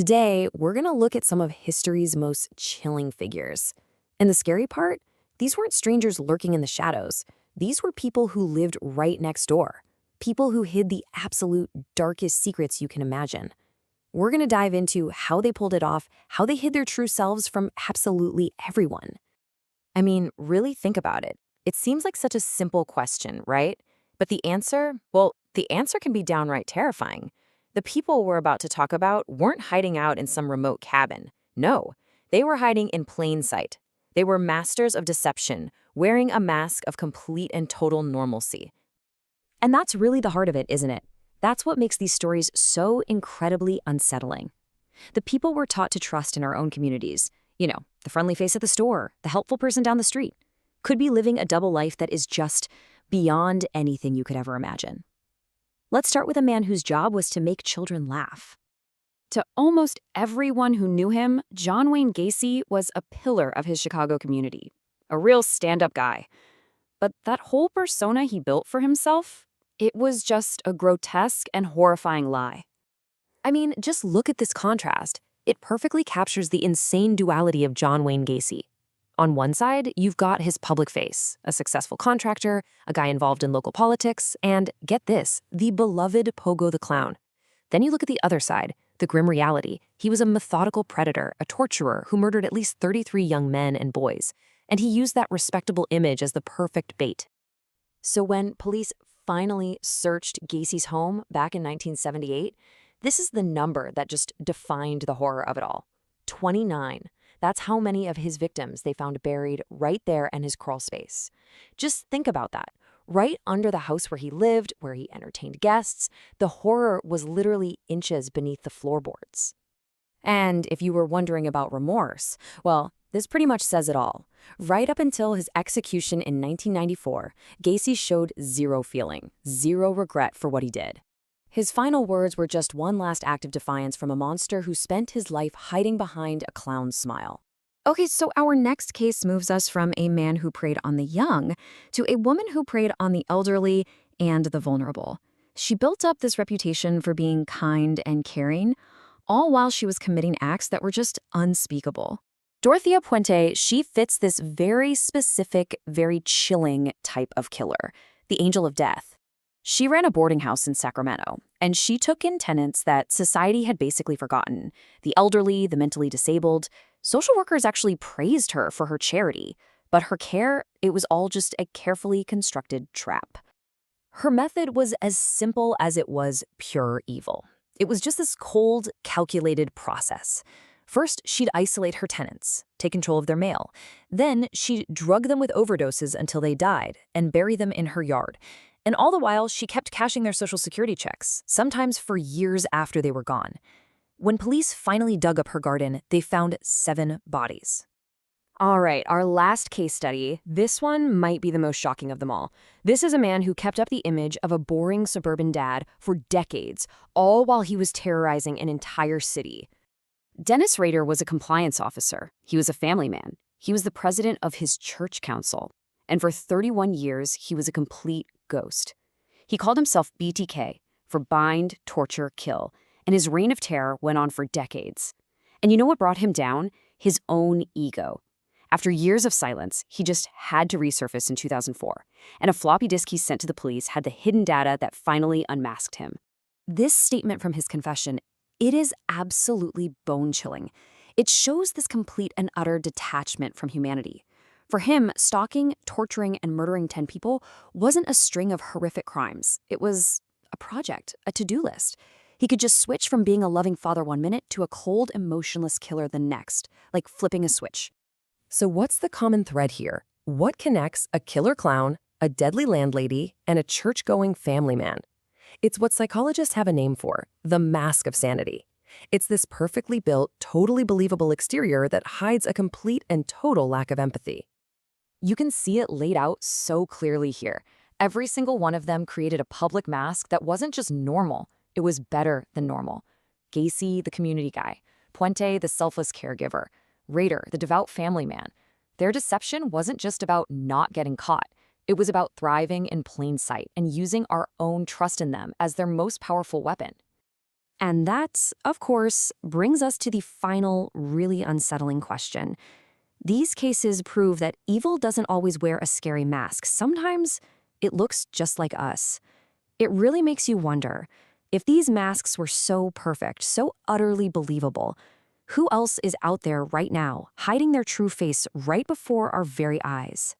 Today, we're going to look at some of history's most chilling figures. And the scary part? These weren't strangers lurking in the shadows. These were people who lived right next door. People who hid the absolute darkest secrets you can imagine. We're going to dive into how they pulled it off, how they hid their true selves from absolutely everyone. I mean, really think about it. It seems like such a simple question, right? But the answer? Well, the answer can be downright terrifying. The people we're about to talk about weren't hiding out in some remote cabin. No, they were hiding in plain sight. They were masters of deception, wearing a mask of complete and total normalcy. And that's really the heart of it, isn't it? That's what makes these stories so incredibly unsettling. The people we're taught to trust in our own communities, the friendly face at the store, the helpful person down the street, could be living a double life that is just beyond anything you could ever imagine. Let's start with a man whose job was to make children laugh. To almost everyone who knew him, John Wayne Gacy was a pillar of his Chicago community, a real stand-up guy. But that whole persona he built for himself, it was just a grotesque and horrifying lie. I mean, just look at this contrast. It perfectly captures the insane duality of John Wayne Gacy. On one side, you've got his public face, a successful contractor, a guy involved in local politics, and, get this, the beloved Pogo the Clown. Then you look at the other side, the grim reality. He was a methodical predator, a torturer who murdered at least 33 young men and boys, and he used that respectable image as the perfect bait. So when police finally searched Gacy's home back in 1978, this is the number that just defined the horror of it all. 29. That's how many of his victims they found buried right there in his crawl space. Just think about that. Right under the house where he lived, where he entertained guests, the horror was literally inches beneath the floorboards. And if you were wondering about remorse, well, this pretty much says it all. Right up until his execution in 1994, Gacy showed zero feeling, zero regret for what he did. His final words were just one last act of defiance from a monster who spent his life hiding behind a clown's smile. Okay, so our next case moves us from a man who preyed on the young to a woman who preyed on the elderly and the vulnerable. She built up this reputation for being kind and caring, all while she was committing acts that were just unspeakable. Dorothea Puente, she fits this very specific, very chilling type of killer, the angel of death. She ran a boarding house in Sacramento, and she took in tenants that society had basically forgotten: the elderly, the mentally disabled. Social workers actually praised her for her charity, but her care, it was all just a carefully constructed trap. Her method was as simple as it was pure evil. It was just this cold, calculated process. First, she'd isolate her tenants, take control of their mail. Then, she'd drug them with overdoses until they died and bury them in her yard. And all the while, she kept cashing their Social Security checks, sometimes for years after they were gone. When police finally dug up her garden, they found 7 bodies. All right, our last case study, this one might be the most shocking of them all. This is a man who kept up the image of a boring suburban dad for decades, all while he was terrorizing an entire city. Dennis Rader was a compliance officer. He was a family man. He was the president of his church council. And for 31 years, he was a complete ghost. He called himself BTK, for bind, torture, kill, and his reign of terror went on for decades. And you know what brought him down? His own ego. After years of silence, he just had to resurface in 2004, and a floppy disk he sent to the police had the hidden data that finally unmasked him. This statement from his confession, it is absolutely bone-chilling. It shows this complete and utter detachment from humanity. For him, stalking, torturing, and murdering 10 people wasn't a string of horrific crimes. It was a project, a to-do list. He could just switch from being a loving father one minute to a cold, emotionless killer the next, like flipping a switch. So what's the common thread here? What connects a killer clown, a deadly landlady, and a church-going family man? It's what psychologists have a name for, the Mask of Sanity. It's this perfectly built, totally believable exterior that hides a complete and total lack of empathy. You can see it laid out so clearly here. Every single one of them created a public mask that wasn't just normal, it was better than normal. Gacy, the community guy. Puente, the selfless caregiver. Rader, the devout family man. Their deception wasn't just about not getting caught. It was about thriving in plain sight and using our own trust in them as their most powerful weapon. And that, of course, brings us to the final, really unsettling question. These cases prove that evil doesn't always wear a scary mask. Sometimes it looks just like us. It really makes you wonder, if these masks were so perfect, so utterly believable, who else is out there right now, hiding their true face right before our very eyes?